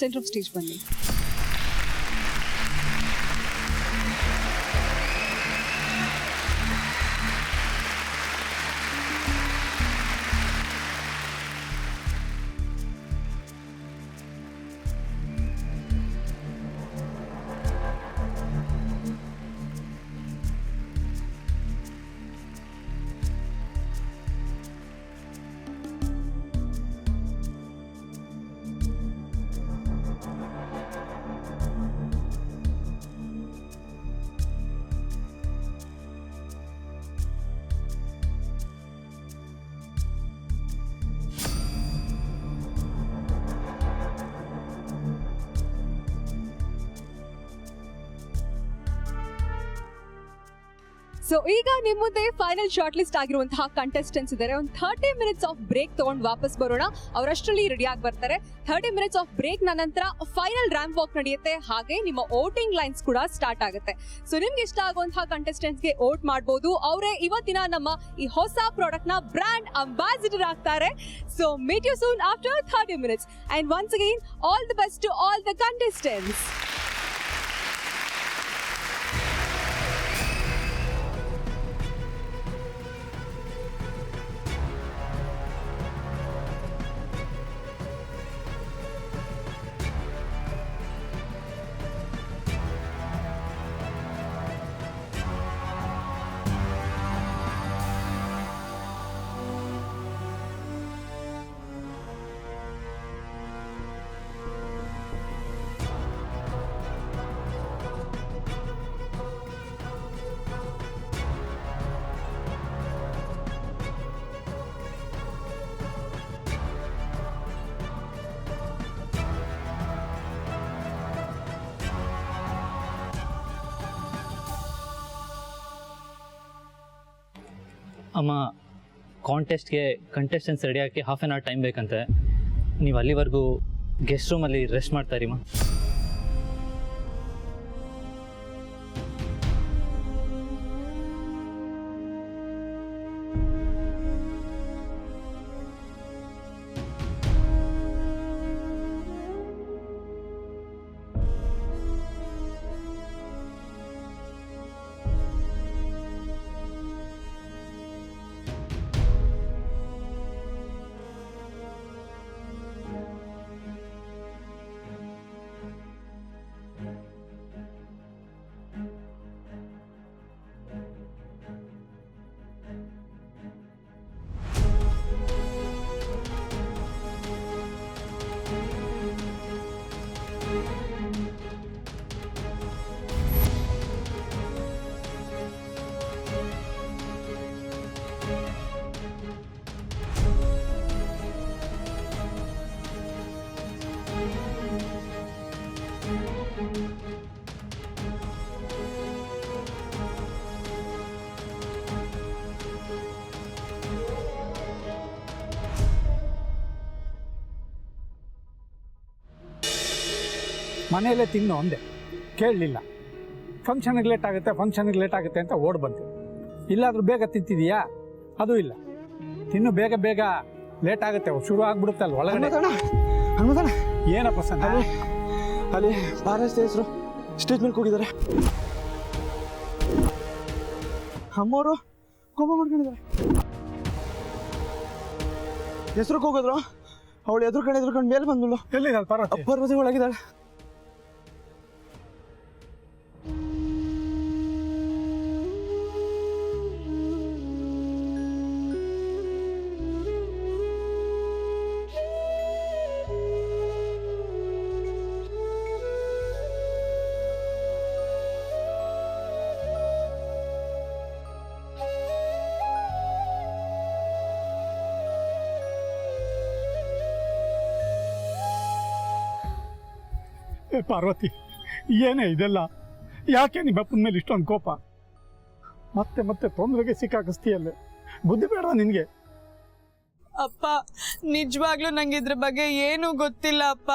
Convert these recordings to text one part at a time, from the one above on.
Centre of stage ಬನ್ನಿ. So ಈಗ ನಿಮ್ಮ ಮುಂದೆ ಫೈನಲ್ ಶಾರ್ಟ್ ಲಿಸ್ಟ್ ಆಗಿರುವಂತಹ ಕಂಟೆಸ್ಟೆಂಟ್ಸ್ ಇದ್ದಾರೆ. ಒಂದು 30 ಮಿನಿಟ್ಸ್ ಆಫ್ ಬ್ರೇಕ್ ತಗೊಂಡು ವಾಪಸ್ ಬರೋಣ. ಅವರಷ್ಟರಲ್ಲಿ ರೆಡಿ ಆಗಿ ಬರ್ತಾರೆ. 30 ಮಿನಿಟ್ಸ್ ಆಫ್ ಬ್ರೇಕ್ ನಂತರ ಫೈನಲ್ ರ್ಯಾಂಪ್ ವಾಕ್ ನಡೆಯುತ್ತೆ. ಹಾಗೆ ನಿಮ್ಮ ವೋಟಿಂಗ್ ಲೈನ್ಸ್ ಕೂಡ ಸ್ಟಾರ್ಟ್ ಆಗುತ್ತೆ. ಸೊ ನಿಮ್ಗೆ ಇಷ್ಟ ಆಗುವಂತಹ ಕಂಟೆಸ್ಟೆಂಟ್ಸ್ಗೆ ವೋಟ್ ಮಾಡಬಹುದು. ಅವರೇ ಇವತ್ತಿನ ನಮ್ಮ ಈ ಹೊಸ ಪ್ರಾಡಕ್ಟ್ ನ ಬ್ರಾಂಡ್ ಅಂಬಾಸಿಡರ್ ಆಗ್ತಾರೆ. So meet you soon after 30 minutes and once again all the best to all the contestants. ಅಮ್ಮ, ಕಾಂಟೆಸ್ಟ್ಗೆ ಕಂಟೆಸ್ಟೆಂಟ್ಸ್ ರೆಡಿ ಆಗಿ ಹಾಫ್ ಆನ್ ಅವರ್ ಟೈಮ್ ಬೇಕಂತೆ. ನೀವು ಅಲ್ಲಿವರೆಗೂ ಗೆಸ್ಟ್ ರೂಮಲ್ಲಿ ರೆಸ್ಟ್ ಮಾಡ್ತಾ ಇರಿಮ್ಮ. ಮನೆಯಲ್ಲೇ ತಿನ್ನು ಅಂದೆ, ಕೇಳಲಿಲ್ಲ. ಫಂಕ್ಷನ್ಗೆ ಲೇಟ್ ಆಗುತ್ತೆ ಅಂತ ಓಡ್ ಬಂತು. ಇಲ್ಲಾದರೂ ಬೇಗ ತಿಂತಿದೀಯಾ? ಅದು ಇಲ್ಲ. ತಿನ್ನು, ಬೇಗ ಬೇಗ ಲೇಟ್ ಆಗುತ್ತೆ, ಶುರು ಆಗ್ಬಿಡುತ್ತಲ್ಲ ಒಳಗಡೆ. ಏನಪ್ಪ ಸಣ್ಣ? ಅಲ್ಲಿ ಪಾರಸ್ ಹೆಸರು ಸ್ಟೇಜ್ ಮೇಲೆ ಕೂಗಿದ್ದಾರೆ. ಅಮ್ಮವರು ಕೋಪ ಮಾಡ್ಕೊಂಡಿದ್ದಾರೆ. ಹೆಸರು ಕೂಗಿದ್ರು. ಅವಳು ಎದುರ್ಕೊಂಡು ಮೇಲೆ ಬಂದ್ಳು. ಎಲ್ಲಿದ್ದಾಳೆ ಪಾರ್ವತಿ? ಪಾರ್ವತಿ ಒಳಗಿದ್ದಾಳೆ. ಪಾರ್ವತಿ, ಏನೇ ಇದೆಲ್ಲ? ಯಾಕೆ ನಿಮ್ಮ ಅಪ್ಪನ ಮೇಲೆ ಇಷ್ಟೊಂದು ಕೋಪ? ಮತ್ತೆ ಮತ್ತೆ ತೊಂದರೆಗೆ ಸಿಕ್ಕಾಕಿಸ್ತೀಯಲ್ಲೇ. ಬುದ್ಧಿ ಬೇಡ ನಿನಗೆ? ಅಪ್ಪ, ನಿಜವಾಗ್ಲೂ ನಂಗೆ ಇದ್ರ ಬಗ್ಗೆ ಏನೂ ಗೊತ್ತಿಲ್ಲ ಅಪ್ಪ.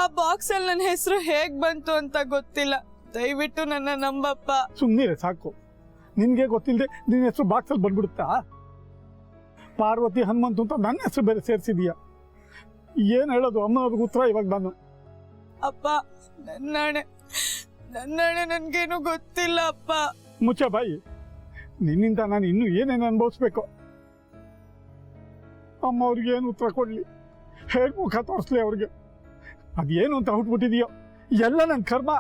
ಆ ಬಾಕ್ಸ್ ಅಲ್ಲಿ ನನ್ನ ಹೆಸರು ಹೇಗ್ ಬಂತು ಅಂತ ಗೊತ್ತಿಲ್ಲ. ದಯವಿಟ್ಟು ನನ್ನ ನಂಬಪ್ಪ. ಸುಮ್ಮನೆ ಸಾಕು. ನಿನ್ಗೆ ಗೊತ್ತಿಲ್ಲದೆ ನಿನ್ನ ಹೆಸರು ಬಾಕ್ಸಲ್ಲಿ ಬಂದ್ಬಿಡುತ್ತಾ? ಪಾರ್ವತಿ ಹನುಮಂತು ಅಂತ ನನ್ನ ಹೆಸರು ಬೇರೆ ಸೇರಿಸಿದೀಯ. ಏನು ಹೇಳೋದು ಅಮ್ಮ ಅದಕ್ಕೆ ಉತ್ತರ ಇವಾಗ ನಾನು ಅಪ್ಪ ನನ್ನಾಣೆ ನನ್ಗೇನು ಗೊತ್ತಿಲ್ಲ ಅಪ್ಪ. ಮುಚ್ಚ ಬಾಯಿ, ನಿನ್ನಿಂದ ನಾನು ಇನ್ನೂ ಏನೇನು ಅನುಭವಿಸ್ಬೇಕು. ಅಮ್ಮ ಅವ್ರಿಗೆ ಏನು ಉತ್ತರ ಕೊಡಲಿ, ಹೇಗೆ ಮುಖ ತೋರಿಸ್ಲಿ ಅವ್ರಿಗೆ? ಅದೇನು ಅಂತ ಹುಟ್ಬಿಟ್ಟಿದೆಯೋ ಎಲ್ಲ ನನ್ನ ಕರ್ಮ.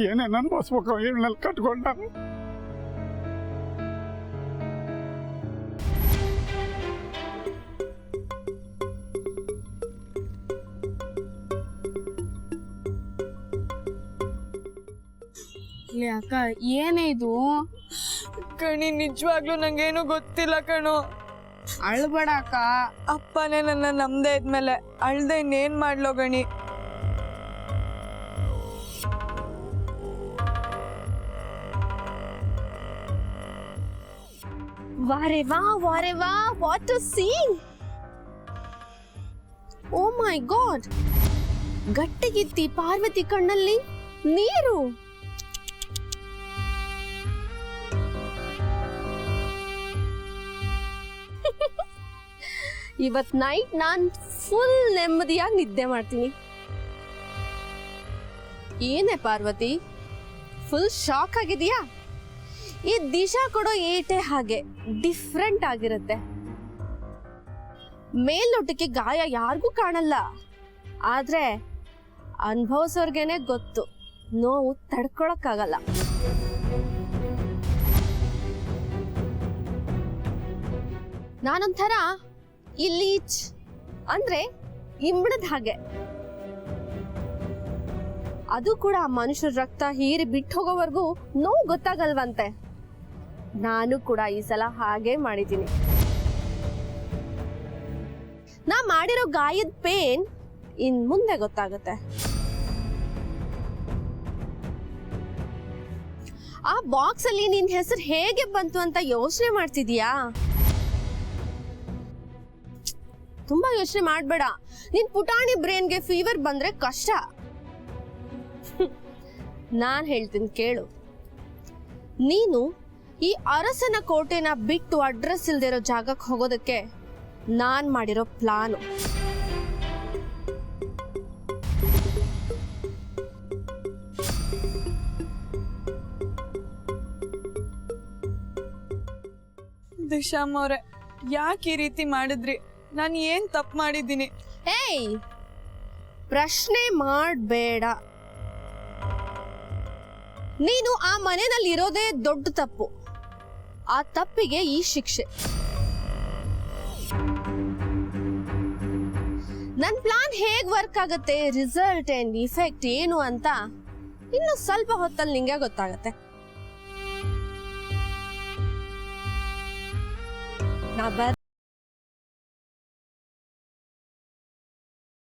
ಏನೇನು ಅನುಭವಿಸ್ಬೇಕು ಏನಲ್ಲಿ ಕಟ್ಕೊಂಡು ನಾನು. ಅಕ್ಕ ಏನೇ ಇದು? ಕಣಿ ನಿಜವಾಗ್ಲೂ ನಂಗೇನು ಗೊತ್ತಿಲ್ಲ ಕಣೋ. ಅಳ್ಬೇಡ ಅಕ್ಕ. ಅಪ್ಪನೇ ನನ್ನ ನಮ್ದೇ ಇದ್ಮೇಲೆ ಅಳ್ದೆ ಇನ್ನೇನ್ ಮಾಡ್ಲೋ ಗಣಿ. ವಾರೆ ವಾ what a scene. Oh my God, ಗಟ್ಟಿಗಿತ್ತಿ ಪಾರ್ವತಿ ಕಣ್ಣಲ್ಲಿ ನೀರು. ಇವತ್ ನೈಟ್ ನಾನ್ ಫುಲ್ ನೆಮ್ಮದಿಯಾಗಿ ನಿದ್ದೆ ಮಾಡ್ತೀನಿ. ಏನೇ ಪಾರ್ವತಿ, ಫುಲ್ ಶಾಕ್ ಆಗಿದೆಯಾ? ಈ ದಿಶಾ ಕೊಡೋ ಏಟೆ ಹಾಗೆ ಡಿಫ್ರೆಂಟ್ ಆಗಿರುತ್ತೆ. ಮೇಲ್ನೋಟಕ್ಕೆ ಗಾಯ ಯಾರಿಗೂ ಕಾಣಲ್ಲ, ಆದ್ರೆ ಅನುಭವಿಸೋರ್ಗೆನೆ ಗೊತ್ತು ನೋವು ತಡ್ಕೊಳಕ್ಕಾಗಲ್ಲ. ನಾನೊಂಥರ ಇಲ್ಲೀಚ್ ಅಂದ್ರೆ ಇಂಬಳದ ಹಾಗೆ. ಅದು ಕೂಡ ಮನುಷ್ಯರ ರಕ್ತ ಹೀರಿ ಬಿಟ್ಟು ಹೋಗೋವರೆಗೂ ನೋವು ಗೊತ್ತಾಗಲ್ವಂತೆ. ನಾನು ಕೂಡ ಈ ಸಲ ಹಾಗೆ ಮಾಡಿದ್ದೀನಿ. ನಾ ಮಾಡಿರೋ ಗಾಯದ ಪೇನ್ ಇನ್ ಮುಂದೆ ಗೊತ್ತಾಗುತ್ತೆ. ಆ ಬಾಕ್ಸ್ ಅಲ್ಲಿ ನಿನ್ ಹೆಸರು ಹೇಗೆ ಬಂತು ಅಂತ ಯೋಚನೆ ಮಾಡ್ತಿದೀಯಾ? ತುಂಬಾ ಯೋಚನೆ ಮಾಡ್ಬೇಡ. ನಿನ್ ಪುಟಾಣಿ ಬ್ರೇನ್ಗೆ ಫೀವರ್ ಬಂದ್ರೆ ಕಷ್ಟ. ನಾನ್ ಹೇಳ್ತೀನಿ ಕೇಳು. ನೀನು ಈ ಅರಸನ ಕೋಟೆನ ಬಿಟ್ಟು ಅಡ್ರೆಸ್ ಇಲ್ದಿರೋ ಜಾಗಕ್ಕೆ ಹೋಗೋದಕ್ಕೆ ನಾನ್ ಮಾಡಿರೋ ಪ್ಲಾನು. ದಿಶಾಮವ್ರೆ, ಯಾಕೆ ಈ ರೀತಿ ಮಾಡಿದ್ರಿ? ನಾನು ಏನ್ ತಪ್ಪು ಮಾಡಿದ್ದೀನಿ? ಏಯ್, ಪ್ರಶ್ನೆ ಮಾಡಬೇಡ. ನೀನು ಆ ಮನೆಯಲ್ಲಿ ಇರೋದೇ ದೊಡ್ಡ ತಪ್ಪು. ಆ ತಪ್ಪಿಗೆ ಈ ಶಿಕ್ಷೆ. ನನ್ ಪ್ಲಾನ್ ಹೇಗ್ ವರ್ಕ್ ಆಗುತ್ತೆ, ರಿಸಲ್ಟ್ ಅಂಡ್ ಇಫೆಕ್ಟ್ ಏನು ಅಂತ ಇನ್ನು ಸ್ವಲ್ಪ ಹೊತ್ತಲ್ಲಿ ನಿಂಗೆ ಗೊತ್ತಾಗತ್ತೆ. ನಾ